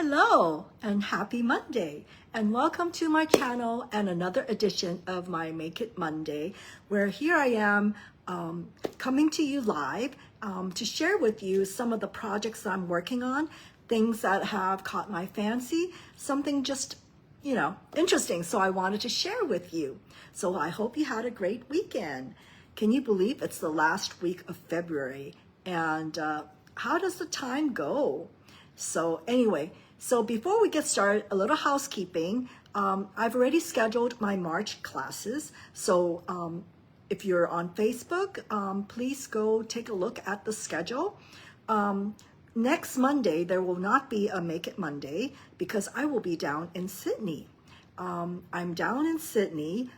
Hello and happy Monday, and welcome to my channel and another edition of my Make It Monday, where here I am coming to you live to share with you some of the projects I'm working on, things that have caught my fancy, something just, interesting. So I wanted to share with you. So I hope you had a great weekend. Can you believe it's the last week of February? And how does the time go? So anyway, so before we get started, a little housekeeping. I've already scheduled my March classes. So if you're on Facebook, please go take a look at the schedule. Next Monday, there will not be a Make It Monday because I will be down in Sydney. I'm down in Sydney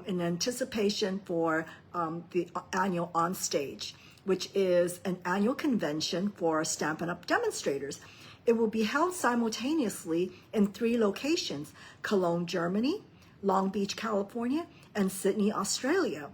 in anticipation for the annual Onstage, which is an annual convention for Stampin' Up! Demonstrators. It will be held simultaneously in 3 locations: Cologne, Germany, Long Beach, California, and Sydney, Australia.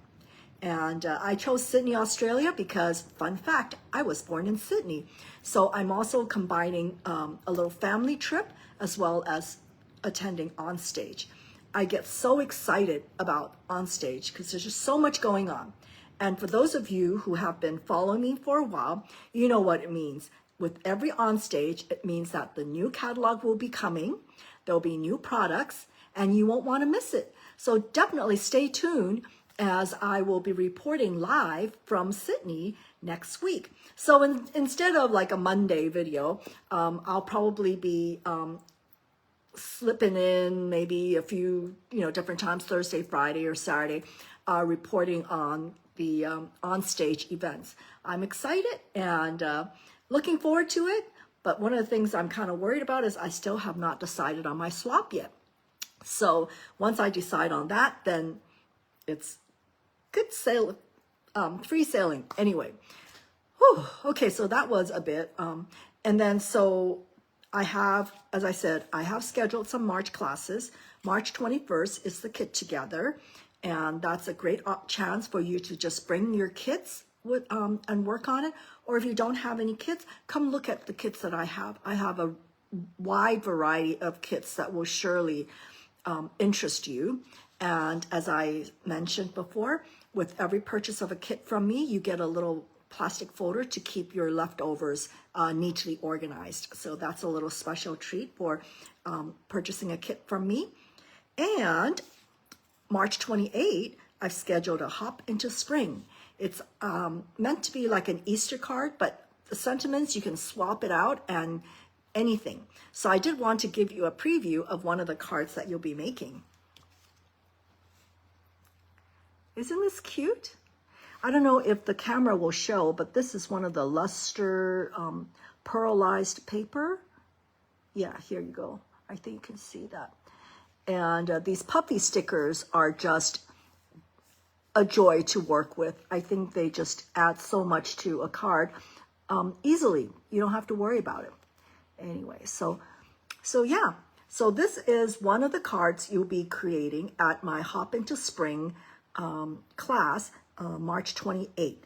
And I chose Sydney, Australia because, fun fact, I was born in Sydney. So I'm also combining a little family trip as well as attending Onstage. I get so excited about Onstage because there's just so much going on. And for those of you who have been following me for a while, you know what it means. With every Onstage, it means that the new catalog will be coming, there'll be new products, and you won't want to miss it. So definitely stay tuned as I will be reporting live from Sydney next week. So instead of like a Monday video, I'll probably be slipping in maybe a few, different times, Thursday, Friday, or Saturday, reporting on the Onstage events. I'm excited and looking forward to it, but one of the things I'm kind of worried about is I still have not decided on my swap yet. So once I decide on that, then it's good sail, free sailing. Anyway, whew, okay, so that was a bit. And then so I have, as I said, I have scheduled some March classes. March 21st is the Kit Together, and that's a great chance for you to just bring your kits with and work on it. Or if you don't have any kits, come look at the kits that I have. I have a wide variety of kits that will surely interest you. And as I mentioned before, with every purchase of a kit from me, you get a little plastic folder to keep your leftovers neatly organized. So that's a little special treat for purchasing a kit from me. And March 28th, I've scheduled a Hop into Spring. It's meant to be like an Easter card, but the sentiments, you can swap it out and anything. So I did want to give you a preview of one of the cards that you'll be making. Isn't this cute? I don't know if the camera will show, but this is one of the luster pearlized paper. Yeah, here you go. I think you can see that. And these puppy stickers are just a joy to work with. I think they just add so much to a card easily. You don't have to worry about it. Anyway, so yeah. So this is one of the cards you'll be creating at my Hop into Spring class, March 28th.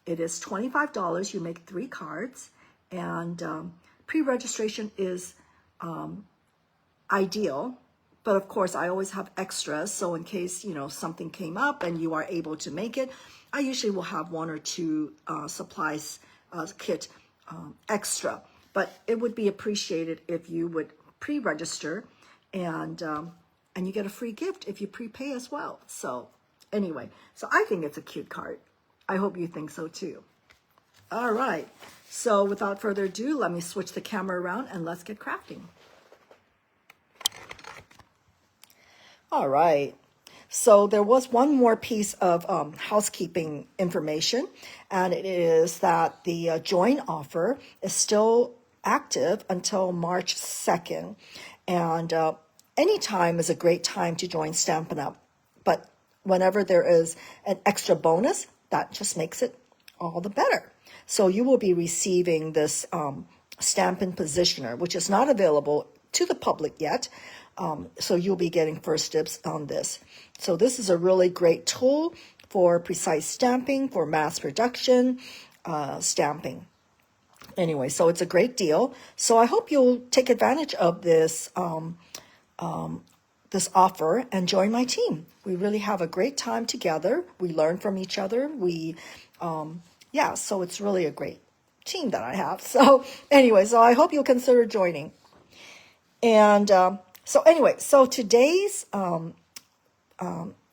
It is $25. You make 3 cards, and pre-registration is ideal. But of course, I always have extras. So in case, something came up and you are able to make it, I usually will have 1 or 2 supplies kit extra. But it would be appreciated if you would pre-register, and you get a free gift if you prepay as well. So anyway, so I think it's a cute card. I hope you think so too. All right. So without further ado, let me switch the camera around and let's get crafting. All right, so there was one more piece of housekeeping information, and it is that the join offer is still active until March 2nd. And any time is a great time to join Stampin' Up! But whenever there is an extra bonus, that just makes it all the better. So you will be receiving this Stampin' Positioner, which is not available to the public yet. So you'll be getting first dibs on this. So this is a really great tool for precise stamping, for mass production stamping. Anyway, so it's a great deal. So I hope you'll take advantage of this this offer and join my team. We really have a great time together. We learn from each other. Yeah, so it's really a great team that I have. So anyway, so I hope you'll consider joining. And so today's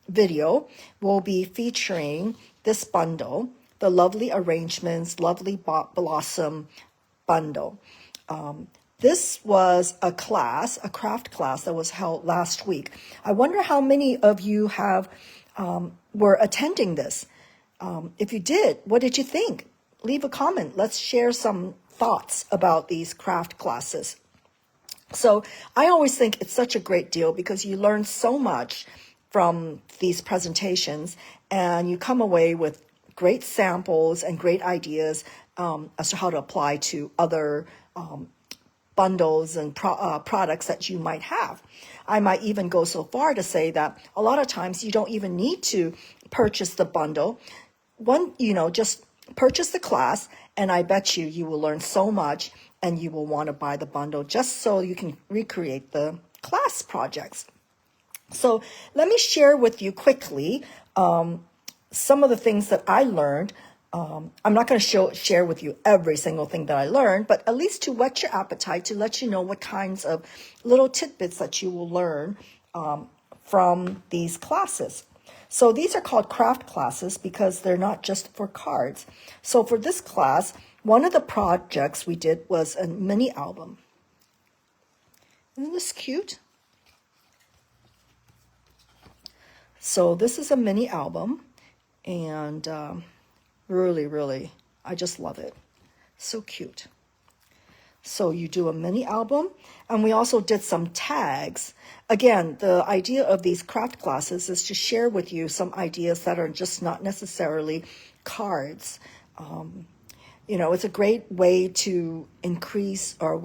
video will be featuring this bundle, the Lovely Arrangements Lovely Blossom bundle. This was a craft class that was held last week. I wonder how many of you were attending this. If you did, what did you think? Leave a comment. Let's share some thoughts about these craft classes. So I always think it's such a great deal because you learn so much from these presentations and you come away with great samples and great ideas as to how to apply to other bundles and products that you might have. I might even go so far to say that a lot of times you don't even need to purchase the bundle. Just purchase the class, and I bet you will learn so much and you will want to buy the bundle just so you can recreate the class projects. So let me share with you quickly some of the things that I learned. I'm not going to share with you every single thing that I learned, but at least to whet your appetite, to let you know what kinds of little tidbits that you will learn from these classes. So these are called craft classes because they're not just for cards. So for this class, one of the projects we did was a mini album. Isn't this cute? So this is a mini album, and really, I just love it. So cute. So you do a mini album, and we also did some tags. Again, the idea of these craft classes is to share with you some ideas that are just not necessarily cards. It's a great way to increase, or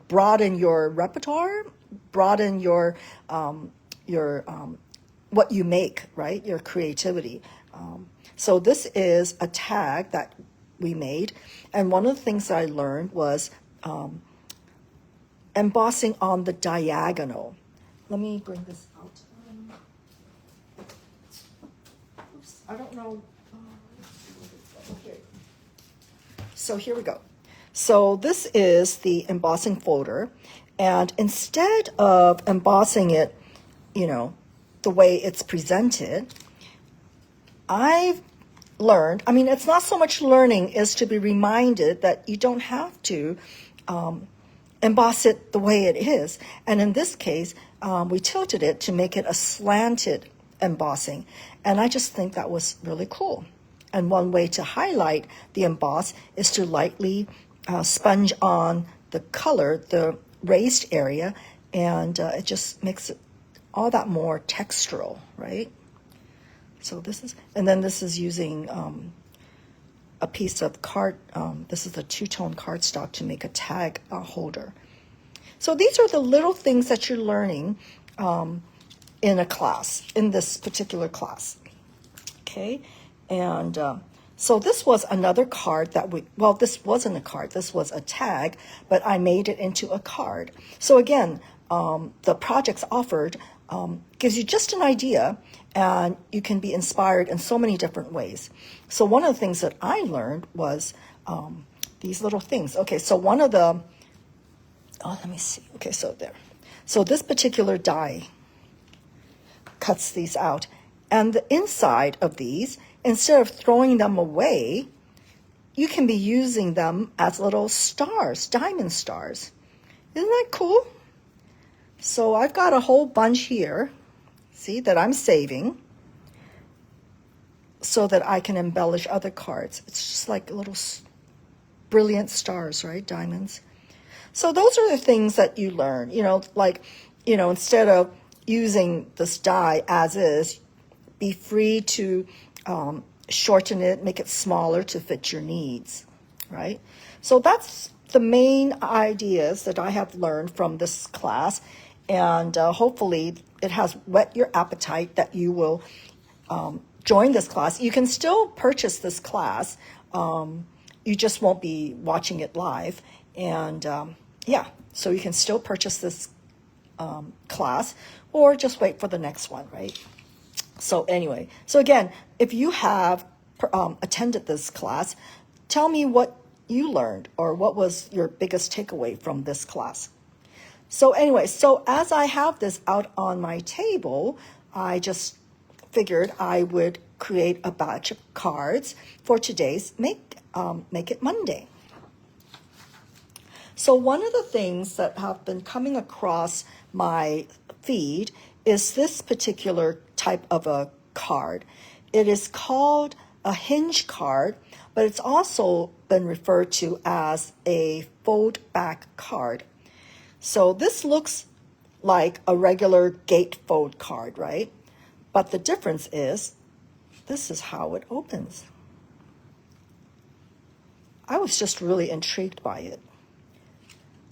broaden your repertoire, broaden your what you make, right? Your creativity. So this is a tag that we made, and one of the things that I learned was embossing on the diagonal. Let me bring this out. Oops, I don't know. Okay. So here we go. So this is the embossing folder, and instead of embossing it, the way it's presented, I've learned, it's not so much learning as to be reminded that you don't have to emboss it the way it is. And in this case, we tilted it to make it a slanted embossing. And I just think that was really cool. And one way to highlight the emboss is to lightly sponge on the color, the raised area, and it just makes it all that more textural, right? So this is using a piece of card. This is a two-tone cardstock to make a tag holder. So these are the little things that you're learning in a class, in this particular class. Okay, and so this was another card that this wasn't a card, this was a tag, but I made it into a card. So again, the projects offered gives you just an idea, and you can be inspired in so many different ways. So one of the things that I learned was these little things. Okay, so one of the, let me see. Okay, so there. So this particular die cuts these out. And the inside of these, instead of throwing them away, you can be using them as little stars, diamond stars. Isn't that cool? So I've got a whole bunch here, see, that I'm saving so that I can embellish other cards. It's just like little brilliant stars, right? Diamonds. So those are the things that you learn, instead of using this die as is, be free to shorten it, make it smaller to fit your needs, right? So that's the main ideas that I have learned from this class, and hopefully it has whet your appetite that you will join this class. You can still purchase this class you just won't be watching it live. And yeah, so you can still purchase this class or just wait for the next one, right? So anyway, so again, if you have attended this class, tell me what you learned or what was your biggest takeaway from this class. So anyway, so as I have this out on my table, I just figured I would create a batch of cards for today's Make It Monday. So one of the things that have been coming across my feed is this particular type of a card. It is called a Hinge card, but it's also been referred to as a fold back card. So this looks like a regular gatefold card, right? But the difference is this is how it opens. I was just really intrigued by it.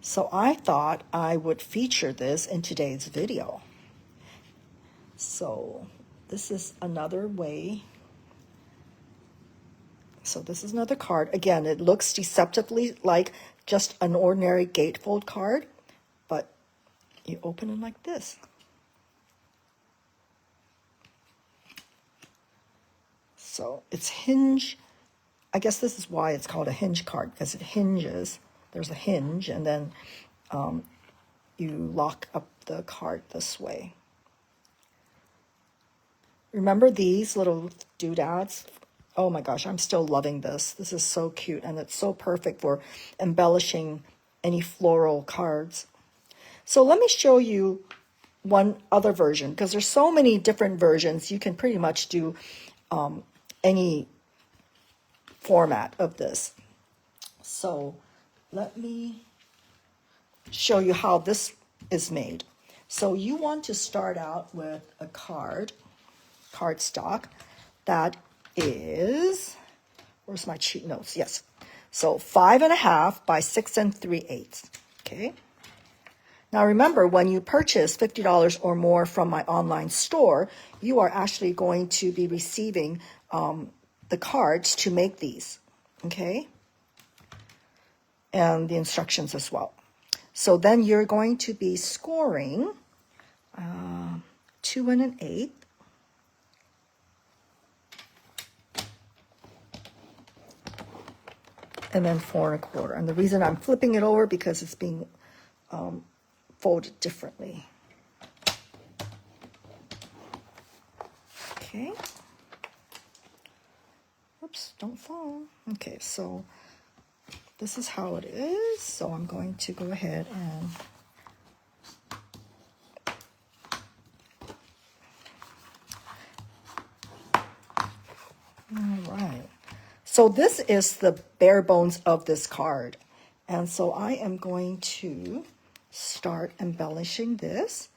So I thought I would feature this in today's video. So this is another way. So this is another card. Again, it looks deceptively like just an ordinary gatefold card, but you open it like this. So it's hinge. I guess this is why it's called a hinge card, because it hinges. There's a hinge, and then you lock up the card this way. Remember these little doodads? Oh my gosh, I'm still loving this. This is so cute, and it's so perfect for embellishing any floral cards. So let me show you one other version, because there's so many different versions. You can pretty much do any format of this. So let me show you how this is made. So you want to start out with a cardstock that is, where's my cheat notes? Yes. So 5.5 by 6 3/8. Okay. Now remember, when you purchase $50 or more from my online store, you are actually going to be receiving the cards to make these. Okay. And the instructions as well. So then you're going to be scoring 2 1/8, and then 4 1/4. And the reason I'm flipping it over because it's being folded differently. Okay. Oops, don't fall. Okay, so this is how it is. So I'm going to go ahead and all right. So this is the bare bones of this card. And so I am going to start embellishing this.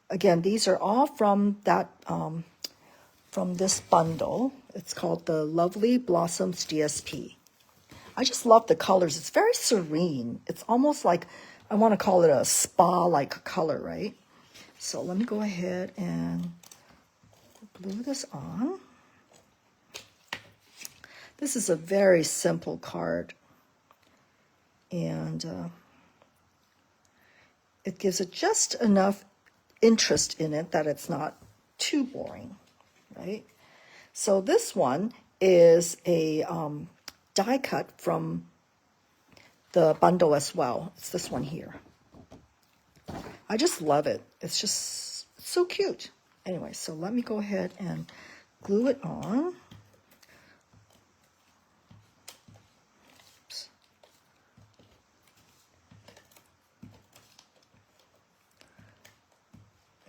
Again, these are all from that from this bundle. It's called the Lovely Blossoms DSP. I just love the colors. It's very serene. It's almost like, I want to call it a spa-like color, right? So let me go ahead and glue this on. This is a very simple card. And it gives it just enough interest in it that it's not too boring, right? So this one is a die cut from the bundle as well. It's this one here. I just love it. It's just so cute. Anyway, so let me go ahead and glue it on. Oops.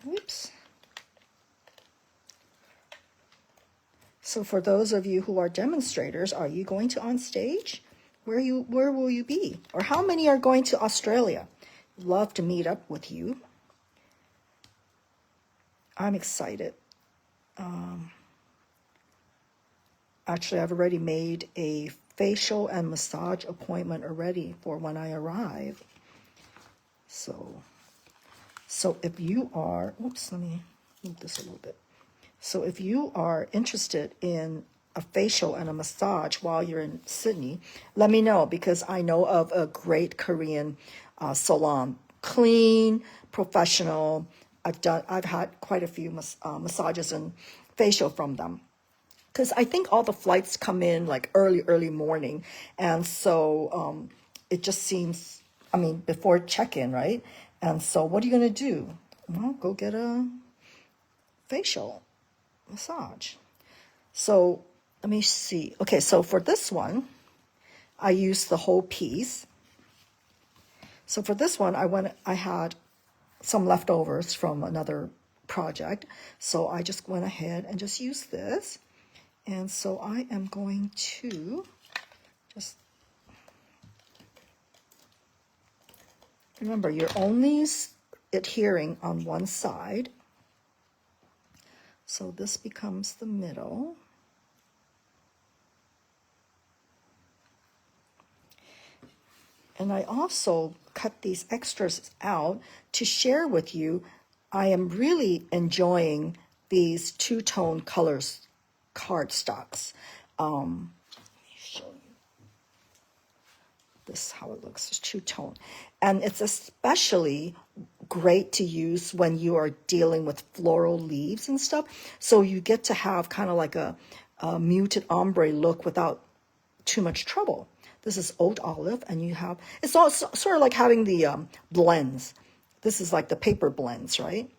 Oops. So for those of you who are demonstrators, are you going to on stage? Where will you be? Or how many are going to Australia? Love to meet up with you. I'm excited. Actually, I've already made a facial and massage appointment already for when I arrive. So if you are, oops, let me move this a little bit. So if you are interested in a facial and a massage while you're in Sydney, let me know, because I know of a great Korean salon. Clean, professional. I've had quite a few massages and facial from them. Because I think all the flights come in like early morning. And so it just seems, I mean, before check-in, right? And so what are you going to do? Well, go get a facial massage. So let me see. Okay, so for this one, I used the whole piece. So for this one, I had some leftovers from another project. So I just went ahead and just used this. And so I am going to just, remember, you're only adhering on one side. So this becomes the middle. And I also cut these extras out to share with you. I am really enjoying these two-tone colors cardstocks. Let me show you this, how it looks. It's two-tone. And it's especially great to use when you are dealing with floral leaves and stuff. So you get to have kind of like a muted ombre look without too much trouble. This is Old Olive, and you have, it's also sort of like having the blends. This is like the paper blends, right?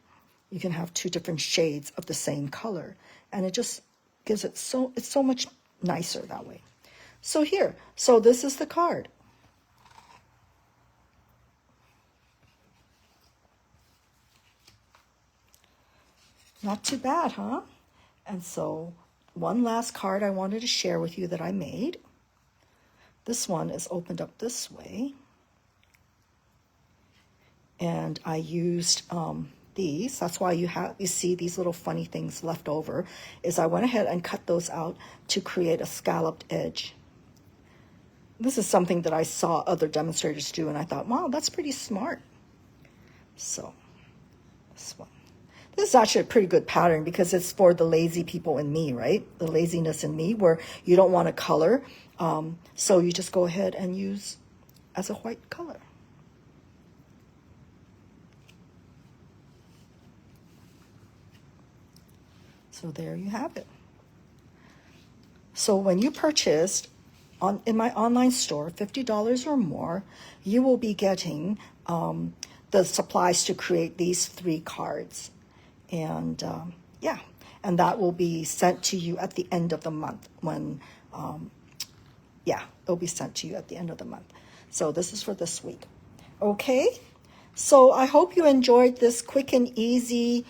You can have two different shades of the same color, and it just gives it it's so much nicer that way. So here, so this is the card. Not too bad, huh? And so one last card I wanted to share with you that I made. This one is opened up this way. And I used these. That's why you see these little funny things left over, is I went ahead and cut those out to create a scalloped edge. This is something that I saw other demonstrators do, and I thought, wow, that's pretty smart. So this one. This is actually a pretty good pattern because it's for the lazy people in me, right? The laziness in me, where you don't want to color. So you just go ahead and use as a white color. So there you have it. So when you purchased in my online store, $50 or more, you will be getting the supplies to create these 3 cards. And yeah, and that will be sent to you at the end of the month when, yeah, it'll be sent to you at the end of the month. So this is for this week. Okay, so I hope you enjoyed this quick and easy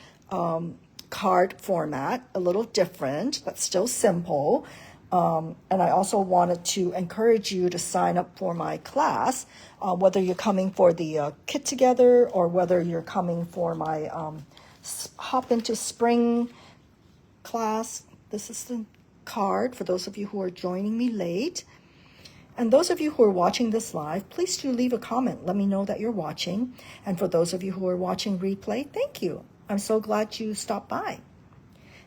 card format, a little different, but still simple. And I also wanted to encourage you to sign up for my class, whether you're coming for the Kit Together or whether you're coming for my Hop into Spring class. This is the card for those of you who are joining me late. And those of you who are watching this live, please do leave a comment. Let me know that you're watching. And for those of you who are watching replay, thank you. I'm so glad you stopped by.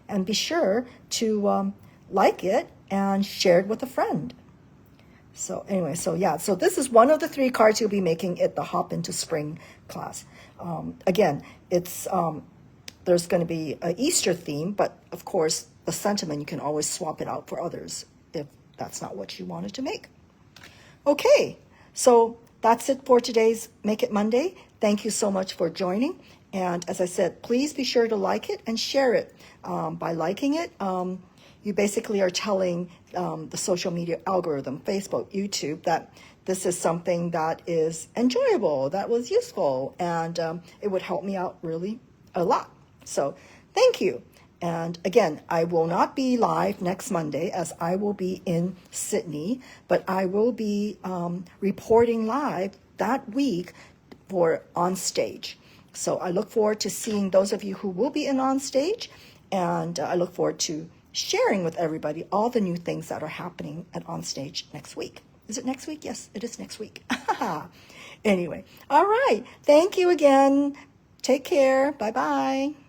And be sure to like it and share it with a friend. So anyway, so yeah, so this is one of the 3 cards you'll be making at the Hop into Spring class. Again, it's there's going to be an Easter theme, but of course, the sentiment, you can always swap it out for others if that's not what you wanted to make. Okay, so that's it for today's Make It Monday. Thank you so much for joining. And as I said, please be sure to like it and share it. By liking it, you basically are telling the social media algorithm, Facebook, YouTube, that this is something that is enjoyable, that was useful, and it would help me out really a lot. So thank you. And again, I will not be live next Monday as I will be in Sydney, but I will be reporting live that week for On Stage. So I look forward to seeing those of you who will be in On Stage, and I look forward to sharing with everybody all the new things that are happening at On Stage next week. Is it next week? Yes, it is next week. Anyway, all right. Thank you again. Take care. Bye-bye.